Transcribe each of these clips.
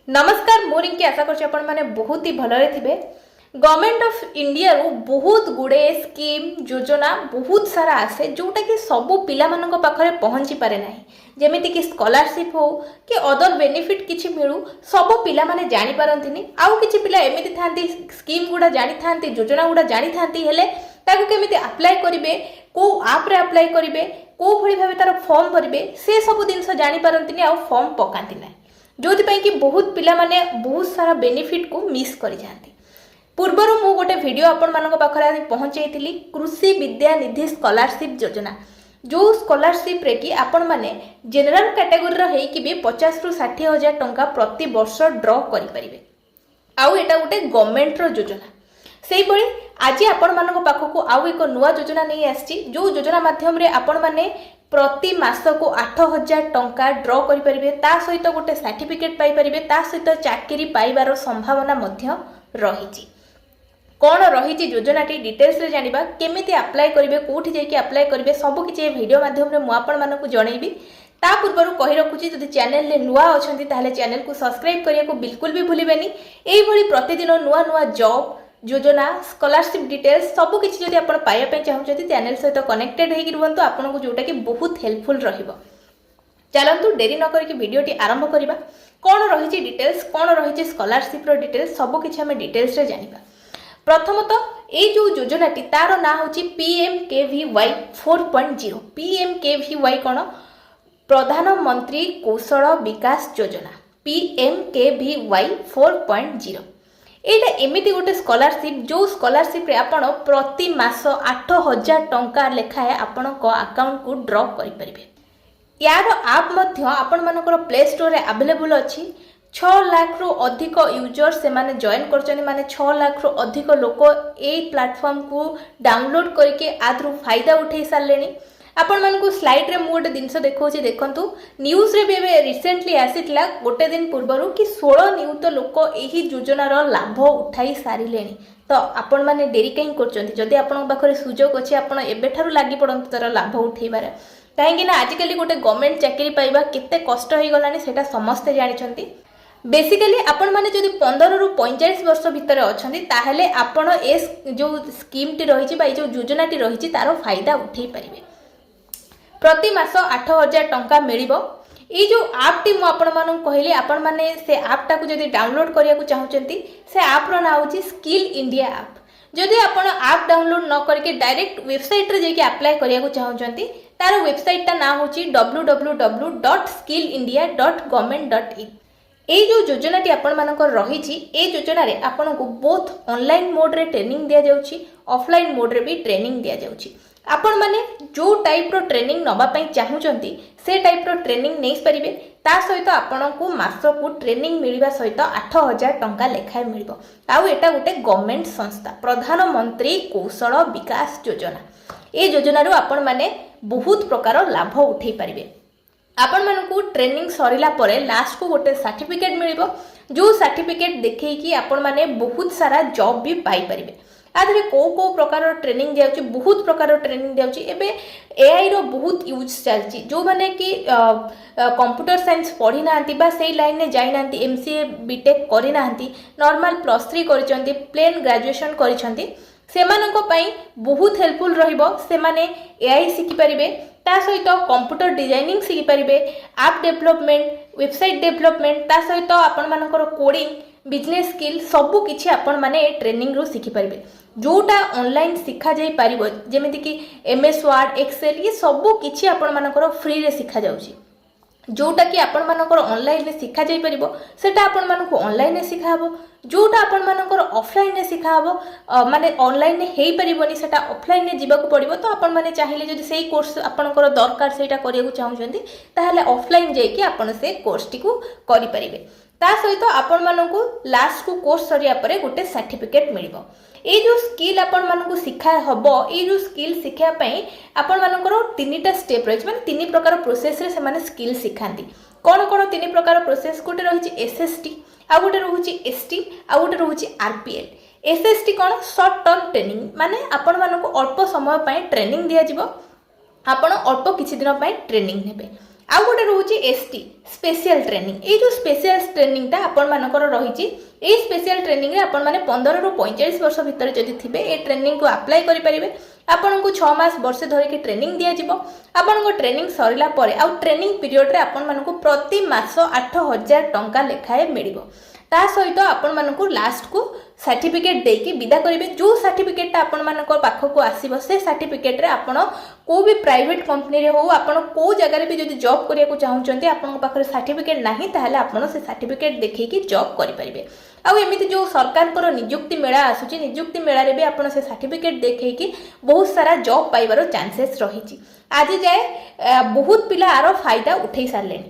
नमस्कार मु रिंकी आशा करछि आपण माने बहुत ही भलरे थिबे। गवर्नमेंट ऑफ इंडिया रो बहुत गुडे स्कीम योजना बहुत सारा आसे जोटा कि सबु पिला मानक पाखरे पहुंची पारे नाही। जेमिति कि स्कॉलरशिप हो कि अदर बेनिफिट किछि मिलु सबु पिला माने जानि पारंतिनी। आउ किछि पिला एमिति थांती स्कीम गुडा जानि थांती योजना गुडा जानि थांती हेले ताकू केमिति अप्लाई करिवे को ऐप रे अप्लाई करिवे को भଳି भाबे तार फॉर्म भरिवे से सब जिंस जानि पारंतिनी आउ फॉर्म पकांती नाही जो कि बहुत पिला माने बहुत सारा बेनिफिट को मिस कर जाती। पूर्वर मु गोटे वीडियो आपण मानक पाखरे पहुंचाई कृषि विद्या निधि स्कॉलरशिप योजना जो स्कॉलरशिप रे कि आपण माने जनरल कैटेगरी रो हेकि भी 50 रु 60 हजार टंका प्रति वर्ष ड्रॉ करि परिबे। आउ एटा गोटे गवर्नमेंट रो योजना। सेही परि आज आपण मानक पाखकु आउ एक नुवा योजना नहीं आछि जो योजना माध्यम रे आपण माने प्रति मास को 8000 टंका ड्रॉ करि परिबे। ता सहित गोटे सर्टिफिकेट पाई परिबे। ता सहित चाकरी पाइबार संभावना मध्य रहिछि। कौन रही योजनाटी डिटेल्स रे जानिबा केमिति अप्लाई करिवे कोठी जाइके अप्लाई करिवे सब किछि वीडियो माध्यम रे मु आपण मानकु जणैबी। ता पूर्वरु कहि रखुछि जदि चैनल ले नुवा अछंती ताले चैनल को सब्सक्राइब करिया को बिल्कुल भी भूलिबेनी। एई भली प्रतिदिन नुवा नुवा जॉब योजना स्कॉलरशिप डिटेल्स सब किछि जदि आपण पाइया पे चाहउछथि चैनल सहित कनेक्टेड हेकि रुहंतु आपन को जोटा कि बहुत हेल्पफुल रहिबो। चलंतु देरी न करके वीडियोटी आरंभ करिबा। कोन रहिछि डिटेल्स कोन रहिछि स्कॉलरशिप रो डिटेल्स सब किछि हम डिटेल्स रे जानिबा। प्रथमतः ए जो योजनाटी तार ना होछि PMKVY 4.0। PMKVY कोन प्रधानमंत्री कौशल विकास योजना PMKVY 4.0। एटा एमिति गोटे स्कॉलरशिप जो स्कॉलरशिप रे आपण प्रति मास 8000 टंका लेखाए आपण को अकाउंट को ड्रॉ करि परिबे। यार ऐप मध्य आपण मानकर प्ले स्टोर रे अवेलेबल अछि। 6 लाख रु अधिक यूजर से माने जॉइन करचनी माने 6 लाख रु अधिक लोक ए प्लेटफॉर्म को डाउनलोड करके आद्रु फायदा उठै सारलेनी। आपण मानकु स्लाइड रे मु गोटे दिनस देखौछि देखंतु न्यूज रे भी रिसेंटली आसीतला गोटे दिन पूर्वरु कि 16 नियुत लोक एही योजना रो लाभ उठाई सारिलेनी। तो आपण माने देरी कहीं करचंती जदि आपण पाखरे सुजोग अछि आपण एबेठारु लागि पड़ंतु तर लाभ उठैबार। काहेकि ना आजिकली गोटे गवर्नमेंट चाकरी पाइबा केते कष्ट होई गलानी सेटा समस्त जानिछंती। बेसिकली आपण माने जदि 15 रु 45 वर्ष भितर अछंती ताहेले आपण ए जो स्कीम टी रहिछि बा जो योजना टी रहिछि तारो फायदा उठै परिबे। प्रति मास 8000 टंका मिलिबो। ए जो ऐप टी मु आपण मानन कहली आपण माने से ऐप टा को जदि डाउनलोड करिया को चाहउचंती से ऐप रो ना होछि स्किल इंडिया ऐप। जदि आपण ऐप डाउनलोड न करके डायरेक्ट वेबसाइट रे जेकी अप्लाई करिया को चाहउचंती तार वेबसाइट टा ना होछि www.skillindia.government.in। ए जो योजनाटी आपण मानकर रहिछि ए योजना रे आपण को बोथ ऑनलाइन मोड रे ट्रेनिंग दिया जाउछि ऑफलाइन मोड रे भी ट्रेनिंग दिया जाउछि। आपण माने जो टाइप रो ट्रेनिंग नबा पई चाहउचंती से टाइप रो ट्रेनिंग नै परिबे। ता सहित आपण को मास को ट्रेनिंग मिलिबा सहित 8000 टंका लेखाय मिलिबो। आउ एटा गोटे गवर्नमेंट संस्था प्रधानमंत्री कौशल विकास योजना। ए योजना रो आपण माने बहुत प्रकार लाभ उठै परिबे। आपण मानकु ट्रेनिंग सरिला परे लास्ट को गोटे सर्टिफिकेट मिलिबो जो सर्टिफिकेट देखै कि आपण माने बहुत सारा जॉब भी पाई परिबे। आधरे को प्रकार ट्रेनिंग दियाउची बहुत प्रकार ट्रेनिंग दियाउची। एबे एआई रो बहुत यूज चलची जो माने कि कंप्यूटर साइंस पढ़ी नांती बा सेई लाइन ने जाई नांती MCA बीटेक करि नांती नॉर्मल +3 करिसंती प्लेन ग्रेजुएशन करिसंती सेमानक पई बहुत हेल्पफुल रहिबो। सेमाने एआई सिखि परिबे ता सहित कंप्यूटर डिजाइनिंग सिखि परिबे ऐप डेवलपमेंट वेबसाइट डेवलपमेंट ता सहित आपण मानकर कोडिंग बिजनेस स्किल सबु किछि आपण माने ट्रेनिंग रो सिखि परिबे जोटा ऑनलाइन सिखा जाई परिबो। जेमिति कि MS Word Excel ये सबु किछि आपण मानकर फ्री रे सिखा जाउची जोटा कि आपण मानकर ऑनलाइन रे सिखा जाई परिबो सेटा आपण मानको ऑनलाइन रे सिखा हबो। जोटा आपण मानकर ऑफलाइन रे सिखा हबो माने ऑनलाइन रे हेई परिबोनी सेटा ऑफलाइन रे जिबाको पड़िबो। तो आपण माने चाहिले जदि सेही कोर्स आपणकर दरकार सेटा करिया को चाहउछंती ताहाले ऑफलाइन जाई कि आपण से कोर्स टी को करि परिबे। ता सहित आपण मानकु लास्ट को कोर्स सरिया परे गोटे सर्टिफिकेट मिलिबो। ए जो स्किल आपण मानकु सिखा हबो ए जो स्किल सिखा पई आपण मानकर 3टा स्टेप रहिछ माने 3 प्रकार प्रोसेस रे से माने स्किल सिखांती। कोन कोन 3 प्रकार प्रोसेस गोटे रहिछ SST आ गोटे रहुछ ST आ गोटे रहुछ RPL। SST कोन शॉर्ट टर्म ट्रेनिंग माने आपण मानकु अल्प समय पई ट्रेनिंग दिया जिवो आपण अल्प किछि दिन पई ट्रेनिंग नेबे। आउ गोटे रोचे एसटी स्पेशल ट्रेनिंग। ये जो स्पेशल ट्रेनिंगटा आपण मानकर रही स्पेशल ट्रेनिंग आपण मैंने 15 ରୁ 45 वर्ष भितर जदि थे ये ट्रेनिंग को अप्लाई करेंगे। आपन को 6 मास वर्ष धरिकी ट्रेनिंग दि जाव। आपण ट्रेनिंग सरला आउ ट्रेनिंग पीरियड आपण मानक प्रति मास 8,000 टंका लेखाए मिल। ता सहित आपण मानक लास्ट को सर्टिफिकेट देकी विदा करेंगे। जो सर्टिफिकेट आपण मानक पाखक आसो से सर्टिफिकेट रे आपण को भी प्राइवेट कंपनी रे हो आपण को जगह भी जब जॉब करिया को चाहउचंती आपण पाखरे सर्टिफिकेट नाही ताहले आपण से सर्टिफिकेट देखिकी जॉब करि परिबे। आउ एमिति जो सरकार को नियुक्ति मेला आसुची नियुक्ति मेला रे भी आपण से सर्टिफिकेट देखिकी बहुत सारा जॉब पाइबार चांसेस रही। आज जाए बहुत पिला आर फायदा उठै सारले।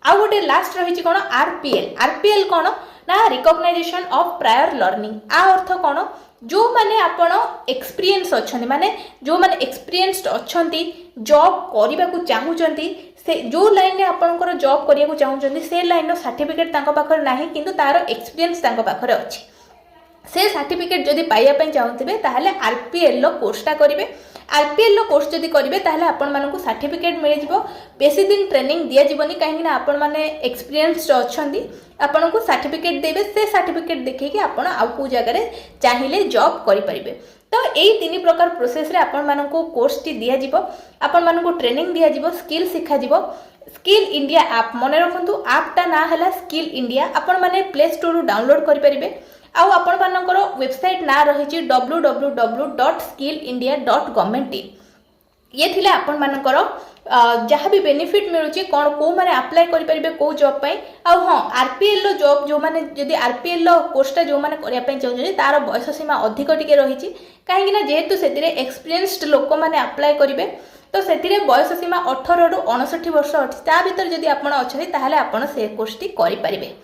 आउ गोटे लास्ट रही कौन आरपीएल। आरपीएल कौन ना रिकॉग्नाइजेशन ऑफ प्रायर लर्निंग। आ अर्थ कौन जो माने आपण एक्सपीरियंस अच्छे माने जो माने एक्सपीरियंस्ड अच्छी जॉब करने को चाहूँगी से जो लाइन में आपंकर जॉब करने को चाहूँगी से लाइन सर्टिफिकेट पाखे ना कि तार एक्सपीरियंस पाखे अच्छी से सर्टिफिकेट जदि पाइबा चाहूथे ताहले आरपीएल कोर्सटा करेंगे। आरपीएल कोर्स जदि करेंगे ताहले आपण मानक सर्टिफिकेट मिल जाव। बेसी दिन ट्रेनिंग दि जावनी कहीं आपण मैंने एक्सपीरियंस्ड अच्छी आपन को सर्टिफिकेट देवे से सर्टिफिकेट देखिए आपण आउ को जगह चाहिए जॉब करें। तो यही 3 प्रकार प्रोसेस रे आपण मानक कोर्स टी दि जाव। आपण मानक ट्रेनिंग दि जाव स्किल शिखा जाव। स्किल इंडिया आप मन रखु आपटा ना है स्किल इंडिया। आपण माने प्ले स्टोर डाउनलोड करेंगे। आउ आपण मानकर वेबसाइट ना रही www.skillindia.government। ये थिले आपण मानकर जहाँ भी बेनिफिट मिलूँ कौन कौ मैंने अप्लाई करेंगे कौ जॉब पाई। आउ हाँ आरपीएल जॉब जो मैंने जदि आरपीएल कोर्सटा जो मैंने करने चाहते तार बयस सीमा अधिक टिके रही कहीं जेहेतु से एक्सपीरियंस्ड लोक मैंने अप्लाई करेंगे तो से बयस सीमा 18 ରୁ 59 वर्ष अच्छी ता भर जदि आप अच्छा से कोर्सटी करेंगे।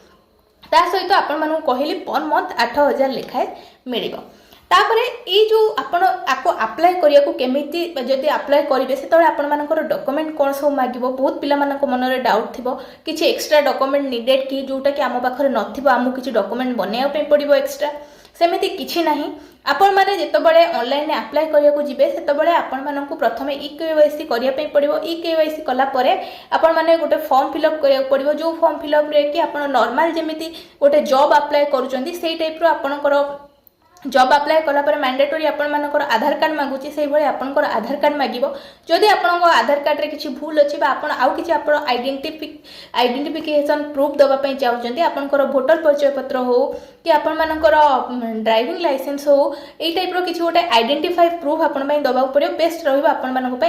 ता सहित आपण मानू कहली पर मंथ 8,000 लेखाए मिल। तापरे ये जो आपण आपको अप्लाई करिया को केमिति जदि अप्लाई करेंगे से आपण मानकर डॉक्यूमेंट कौन सब मागिबो। बहुत पिला मानक मन रे डाउट थिबो किछि एक्स्ट्रा डॉक्यूमेंट नीडेड कि जोटा कि आम पाखरे नथिबो आमु किछि डॉक्यूमेंट बनेया पे पड़िबो एक्स्ट्रा सेमिति किछि नाही। आपण माने जेतबेले ऑनलाइन ने अप्लाई करिया को जिबे सेतबेले आपण मानक प्रथमे ईकेवाईसी करिया पे पड़िबो। ईकेवाईसी कला परे आपण माने गोटे फॉर्म फिलअप करिया पड़िबो। जो फॉर्म फिलअप रे कि आपण नॉर्मल जेमिति गोटे जॉब अप्लाई करूचंदी सेही टाइप रो आपणकर जॉब अप्लाई कला पर मैंडेटरी आपण मानकर आधार कार्ड मागुची से भले आपणकर आधार कार्ड मागिबो। जदि आपणको आधार कार्ड रे किछि भूल अछि बा आपण आउ किछि आपण आइडेंटिफिकेशन प्रूफ दबा पई चाहउचंदी आपणकर वोटर परिचय पत्र हो कि आपण मानकर ड्राइविंग लाइसेंस हो एई टाइप रो किछि गोटे आइडेंटिफाई प्रूफ आपण पई दबा पड़ियो। बेस्ट रहइबो आपण मानक पई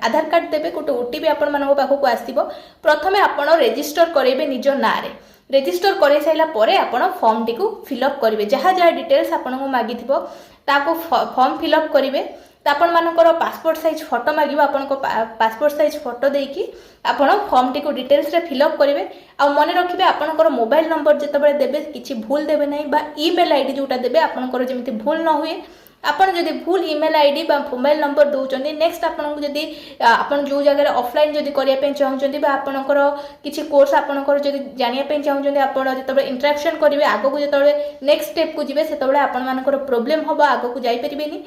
आधार कार्ड देबे गोटे ओटीपी आपण मानक पाखको आसीबो। प्रथमे आपण रजिस्टर करेबे निज ना रे रजिस्टर कर सारा परे आपण फॉर्म टी को फिलअप करेंगे। जहाँ जहाँ डिटेल्स आपण को मागी ताको फॉर्म फिलअप करेंगे। आपण मानकर पासपोर्ट साइज फोटो मागिब आपण को पासपोर्ट साइज फोटो देकी आपण फॉर्म टी को डिटेल्स रे फिलअप करेंगे। आ मन रखिबे आपनकर मोबाइल नंबर जेतबेले देबे किछि भूल देबे नाही बा ईमेल आईडी जोटा देबे आपनकर जेमिति भूल न हुए। आपन जदि भूल ईमेल आईडी बा मोबाइल नंबर दउचंदी नेक्स्ट आपन को जदि आपन जो जगह ऑफलाइन जदि करिया पे चाहउचंदी बा आपनकर किछि कोर्स आपनकर जदि जानिया पे चाहउचंदी आपन जेतबे इंटरेक्शन करिवे आगो को जेतबे नेक्स्ट स्टेप को जिवे सेतबे आपन मानकर प्रॉब्लम होबा आगो को जाई परिबेनी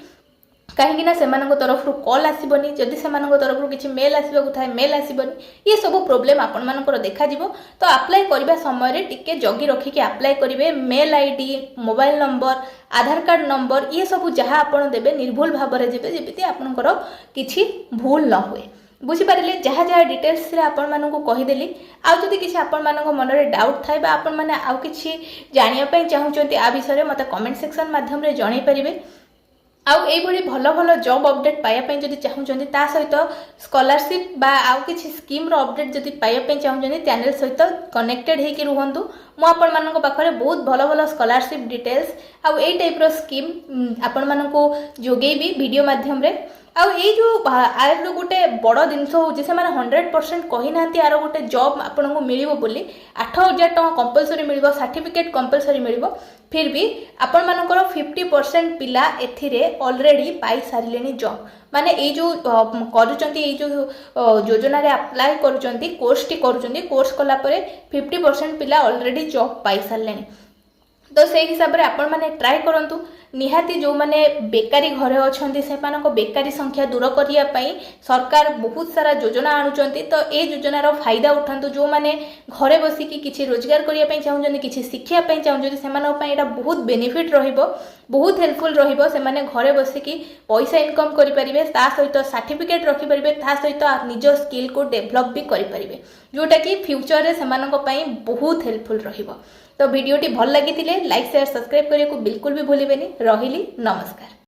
कहीं से तरफ कॉल आसबनी जदि से तरफ किसी मेल आसवाक थाए मेल आसबनी ये सब प्रोब्लेम आपण मानकर देखा जिवो। तो अप्लाई करबा समय टिके जगी रखिके अप्लाई करेंगे। मेल आईडी मोबाइल नंबर आधार कार्ड नंबर ये सब जहाँ आपण देबे निर्भुल भाव में देबे जेमिति आपनकर किछि भूल न हुए। बुझीपारे जहाँ जहाँ डिटेल्स रे आपण मानक कहीदेली। आउ जदि किसी आपण मानक मन रे डाउट थाए बा आपण माने आउ किछि जानिया पई चाहउचंती आ विषय रे मते कमेंट सेक्शन माध्यम रे जणाई परिबे। आउ एभली भल भल जॉब अपडेट पाइबा जदि चाहूँगी ता सहित स्कॉलरशिप बा आउ किछि स्कीम रो अपडेट जदि पाइबा चाहूँगी चैनल सहित कनेक्टेड होकि रुहंतु। मु आपण मानक पाखरे बहुत भल भल स्कॉलरशिप डिटेल्स आउ ए टाइप रो स्कीम आपण मानक जोगेबी वीडियो माध्यम रे। आउ ये जो आर गोटे बड़ जिनस हो 100% कही ना यार गोटे जॉब आपन को मिलिबो बोली 8,000 टका कंपलसरी मिलिबो सर्टिफिकेट कंपलसरी मिलिबो। फिर भी आपण मानकर 50% पिला एथिरे ऑलरेडी पाई सारिलेनी जॉब माने ये जो करूचंती ये जो योजना रे अप्लाई करूचंती कोर्स टी करूचंती कोर्स कला परे 50% पिला ऑलरेडी जॉब पाई सारलेनी। तो से हिसाब रे आपण माने ट्राई करंतु निहाती जो माने बेकारी घरे अछंती सेमानक बेकारी संख्या दूर करिया पई सरकार बहुत सारा योजना आणुचंती। तो ए योजनार फायदा उठांतु। जो माने घरे बसिकी किछि रोजगार करिया पई चाहुचंती, किछि शिक्षा पई चाहुचंती, सेमानक पई एटा बहुत बेनिफिट रहिबो, बहुत हेल्पफुल रहिबो। सेमाने घरे बसिकी पैसा इनकम करि परिबे, ता सहित सर्टिफिकेट रखि परिबे, ता सहित निज स्किल को डेवलप भी करि परिबे, जोटा कि फ्यूचर रे सेमानक पई बहुत हेल्पफुल रहिबो। तो वीडियोटी भल लगी लाइक शेयर सब्सक्राइब करने को बिल्कुल भी भूलिबेनी। रहिली, नमस्कार।